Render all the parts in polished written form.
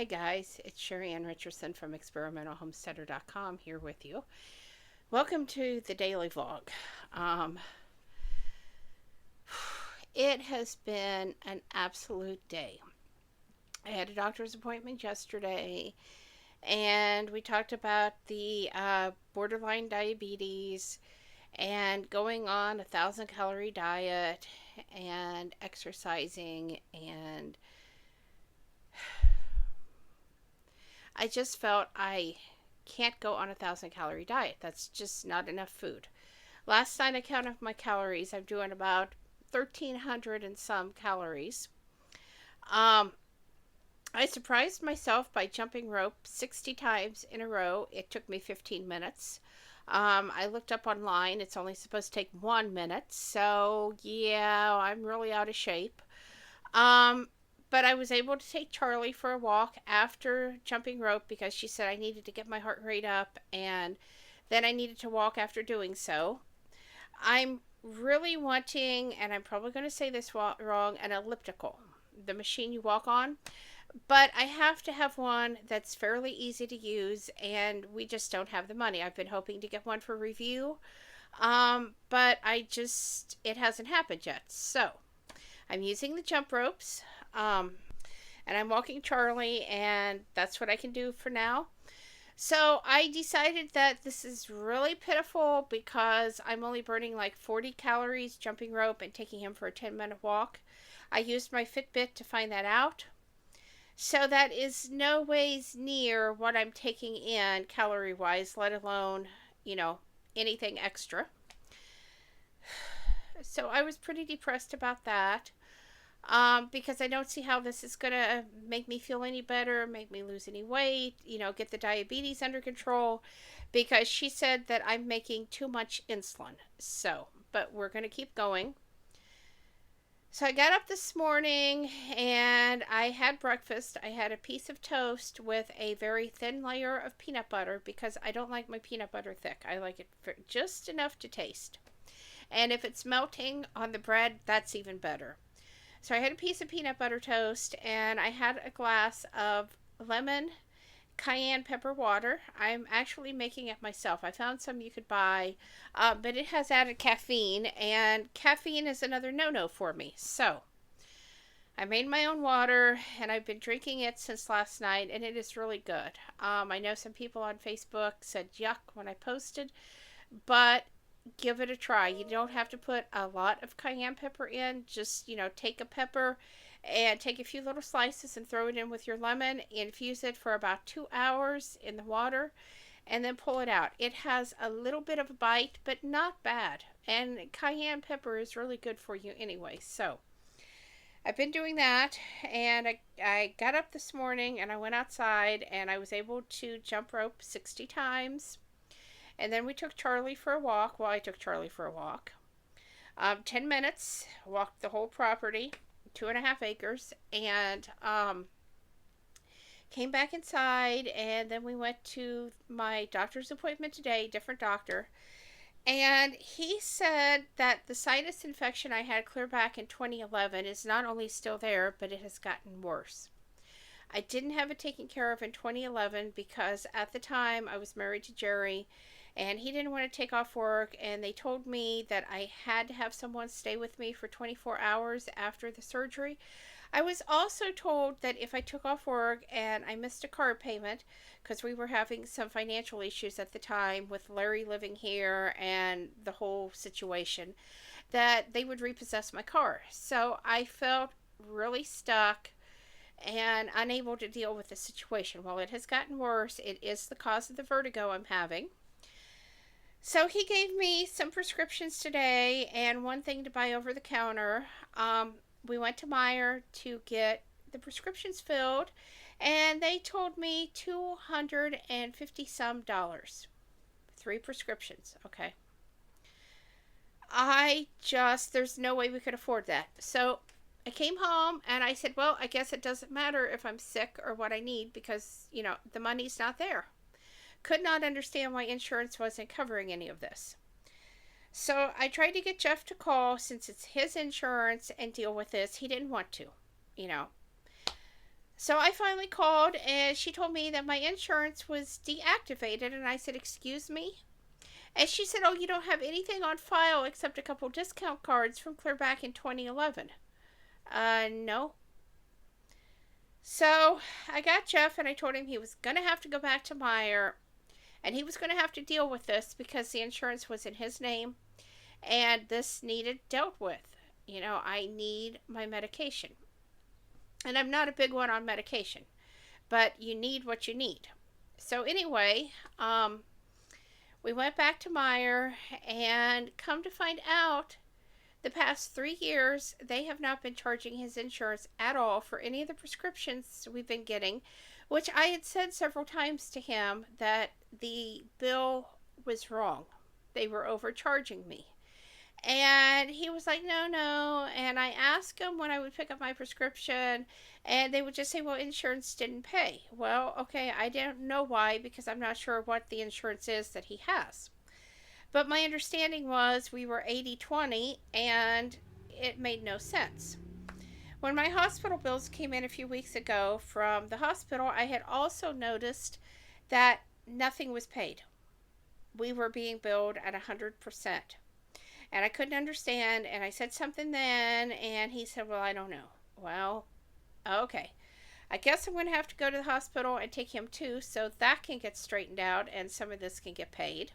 Hey guys, it's Sheri Ann Richerson from Experimental Homesteader.com here with you. Welcome to the daily vlog. Um, it has been an absolute day. I had a doctor's appointment yesterday and we talked about the borderline diabetes and going on 1,000 calorie diet and exercising, and I just felt I can't go on 1,000 calorie diet. That's just not enough food. Last night I counted my calories. I'm doing about 1,300 and some calories. Um, I surprised myself by jumping rope 60 times in a row. It took me 15 minutes. I looked up online. It's only supposed to take 1 minute. So, yeah, I'm really out of shape. Um, but I was able to take Charlie for a walk after jumping rope because she said I needed to get my heart rate up, and then I needed to walk after doing so. I'm really wanting, and I'm probably going to say this wrong, an elliptical, the machine you walk on. But I have to have one that's fairly easy to use, and we just don't have the money. I've been hoping to get one for review, but it hasn't happened yet. So I'm using the jump ropes, um, and I'm walking Charlie, and that's what I can do for now. So I decided that this is really pitiful because I'm only burning like 40 calories jumping rope and taking him for a 10-minute walk. I used my Fitbit to find that out. So that is no ways near what I'm taking in calorie wise, let alone, you know, anything extra. So I was pretty depressed about that, because I don't see how this is going to make me feel any better, make me lose any weight, get the diabetes under control, because she said that I'm making too much insulin. So, but we're going to keep going. So I got up this morning and I had breakfast. I had a piece of toast with a very thin layer of peanut butter because I don't like my peanut butter thick. I like it just enough to taste. And if it's melting on the bread, that's even better. So I had a piece of peanut butter toast and I had a glass of lemon cayenne pepper water. I'm actually making it myself. I found some you could buy, but it has added caffeine, and caffeine is another no-no for me. So I made my own water, and I've been drinking it since last night, and it is really good. I know some people on Facebook said yuck when I posted, but give it a try. You don't have to put a lot of cayenne pepper in. Just, take a pepper and take a few little slices and throw it in with your lemon. Infuse it for about 2 hours in the water and then pull it out. It has a little bit of a bite, but not bad. And cayenne pepper is really good for you anyway. So I've been doing that, and I got up this morning and I went outside and I was able to jump rope 60 times. And then we took Charlie for a walk. Well, I took Charlie for a walk. 10 minutes, walked the whole property, 2.5 acres, and came back inside, and then we went to my doctor's appointment today, different doctor, and he said that the sinus infection I had clear back in 2011 is not only still there, but it has gotten worse. I didn't have it taken care of in 2011 because at the time I was married to Jerry, and he didn't want to take off work, and they told me that I had to have someone stay with me for 24 hours after the surgery. I was also told that if I took off work and I missed a car payment, because we were having some financial issues at the time with Larry living here and the whole situation, that they would repossess my car. So I felt really stuck and unable to deal with the situation. While it has gotten worse, it is the cause of the vertigo I'm having. So he gave me some prescriptions today and one thing to buy over the counter. We went to Meijer to get the prescriptions filled, and they told me $250 some dollars. 3 prescriptions. Okay. There's no way we could afford that. So I came home and I said, well, I guess it doesn't matter if I'm sick or what I need because, the money's not there. Could not understand why insurance wasn't covering any of this. So I tried to get Jeff to call since it's his insurance and deal with this. He didn't want to, you know. So I finally called, and she told me that my insurance was deactivated, and I said, "Excuse me?" And she said, "Oh, you don't have anything on file except a couple discount cards from clear back in 2011. No. So I got Jeff, and I told him he was going to have to go back to Meyer, and he was going to have to deal with this because the insurance was in his name, and this needed dealt with. I need my medication. And I'm not a big one on medication, but you need what you need. So anyway, we went back to Meyer, and come to find out, the past 3 years, they have not been charging his insurance at all for any of the prescriptions we've been getting, which I had said several times to him that the bill was wrong. They were overcharging me. And he was like, "No, no." And I asked him when I would pick up my prescription, and they would just say, "Well, insurance didn't pay." Well, okay, I don't know why, because I'm not sure what the insurance is that he has. But my understanding was we were 80/20, and it made no sense. When my hospital bills came in a few weeks ago from the hospital, I had also noticed that nothing was paid. We were being billed at 100%. And I couldn't understand, and I said something then, and he said, "Well, I don't know." Well, okay. I guess I'm going to have to go to the hospital and take him too, so that can get straightened out and some of this can get paid.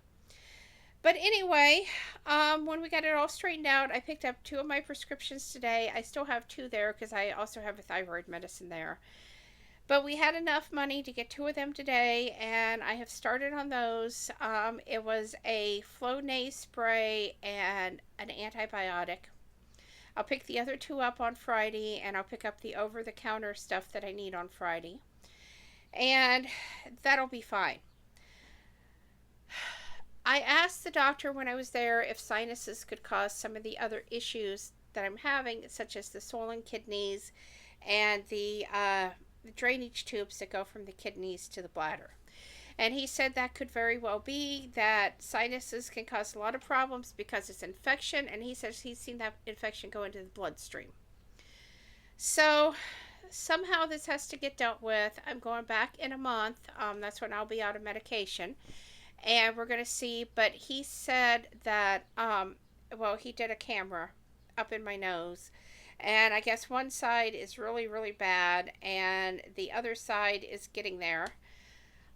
But anyway, when we got it all straightened out, I picked up 2 of my prescriptions today. I still have 2 there because I also have a thyroid medicine there. But we had enough money to get 2 of them today, and I have started on those. It was a Flonase spray and an antibiotic. I'll pick the other 2 up on Friday, and I'll pick up the over-the-counter stuff that I need on Friday. And that'll be fine. I asked the doctor when I was there if sinuses could cause some of the other issues that I'm having, such as the swollen kidneys and the drainage tubes that go from the kidneys to the bladder. And he said that could very well be that sinuses can cause a lot of problems because it's infection, and he says he's seen that infection go into the bloodstream. So somehow this has to get dealt with. I'm going back in a month. That's when I'll be out of medication. And we're going to see, but he said that, he did a camera up in my nose, and I guess one side is really, really bad, and the other side is getting there.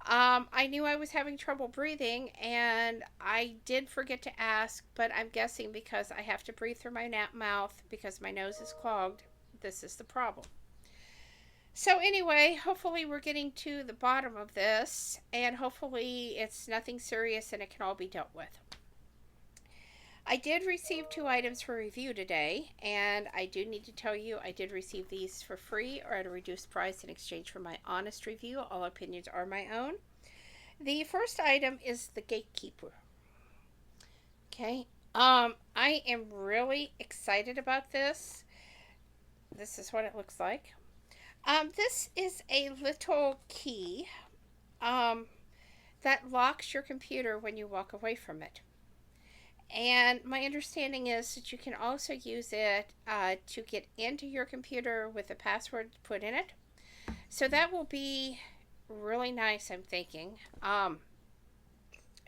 I knew I was having trouble breathing, and I did forget to ask, but I'm guessing because I have to breathe through my mouth because my nose is clogged, this is the problem. So anyway, hopefully we're getting to the bottom of this, and hopefully it's nothing serious and it can all be dealt with. I did receive 2 items for review today, and I do need to tell you I did receive these for free or at a reduced price in exchange for my honest review. All opinions are my own. The first item is the Gatekeeper. Okay, I am really excited about this. This is what it looks like. This is a little key that locks your computer when you walk away from it. And my understanding is that you can also use it to get into your computer with a password put in it. So that will be really nice, I'm thinking.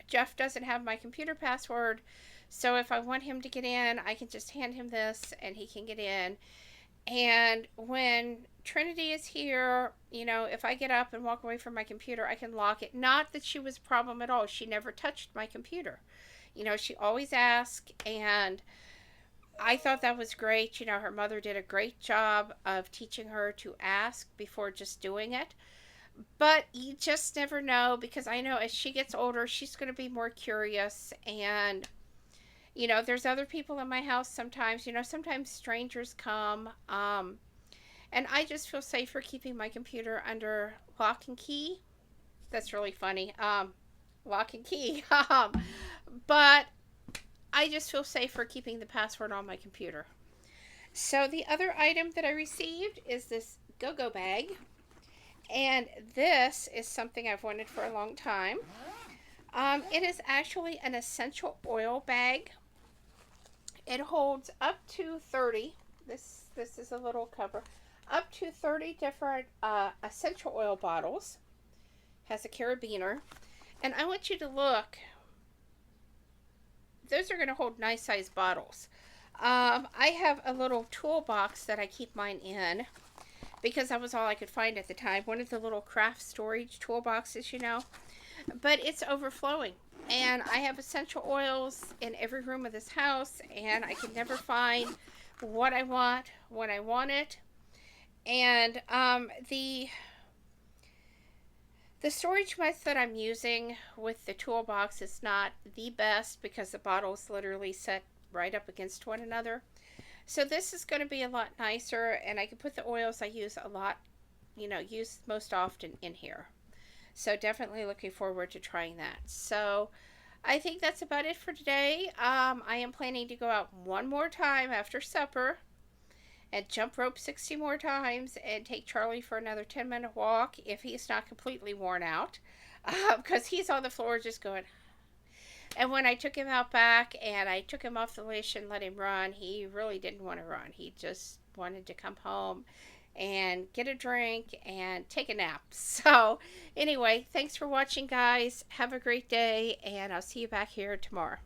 Jeff doesn't have my computer password, so if I want him to get in, I can just hand him this and he can get in. And when Trinity is here, if I get up and walk away from my computer, I can lock it. Not that she was a problem at all. She never touched my computer. She always asked, and I thought that was great. Her mother did a great job of teaching her to ask before just doing it. But you just never know, because I know as she gets older, she's going to be more curious. And there's other people in my house sometimes. Sometimes strangers come. And I just feel safer keeping my computer under lock and key. That's really funny. Lock and key. But I just feel safer keeping the password on my computer. So the other item that I received is this go-go bag. And this is something I've wanted for a long time. It is actually an essential oil bag. It holds up to 30. This is a little cover. up to 30 different essential oil bottles. Has a carabiner. And I want you to look. Those are going to hold nice sized bottles. I have a little toolbox that I keep mine in because that was all I could find at the time. One of the little craft storage toolboxes, you know. But it's overflowing. And I have essential oils in every room of this house, and I can never find what I want when I want it. And the storage method I'm using with the toolbox is not the best because the bottles literally set right up against one another. So this is going to be a lot nicer, and I can put the oils I use a lot, use most often in here. So definitely looking forward to trying that. So I think that's about it for today. I am planning to go out one more time after supper and jump rope 60 more times and take Charlie for another 10-minute walk if he's not completely worn out, because he's on the floor just going. And when I took him out back and I took him off the leash and let him run, he really didn't want to run. He just wanted to come home and get a drink and take a nap. So anyway, thanks for watching, guys. Have a great day, and I'll see you back here tomorrow.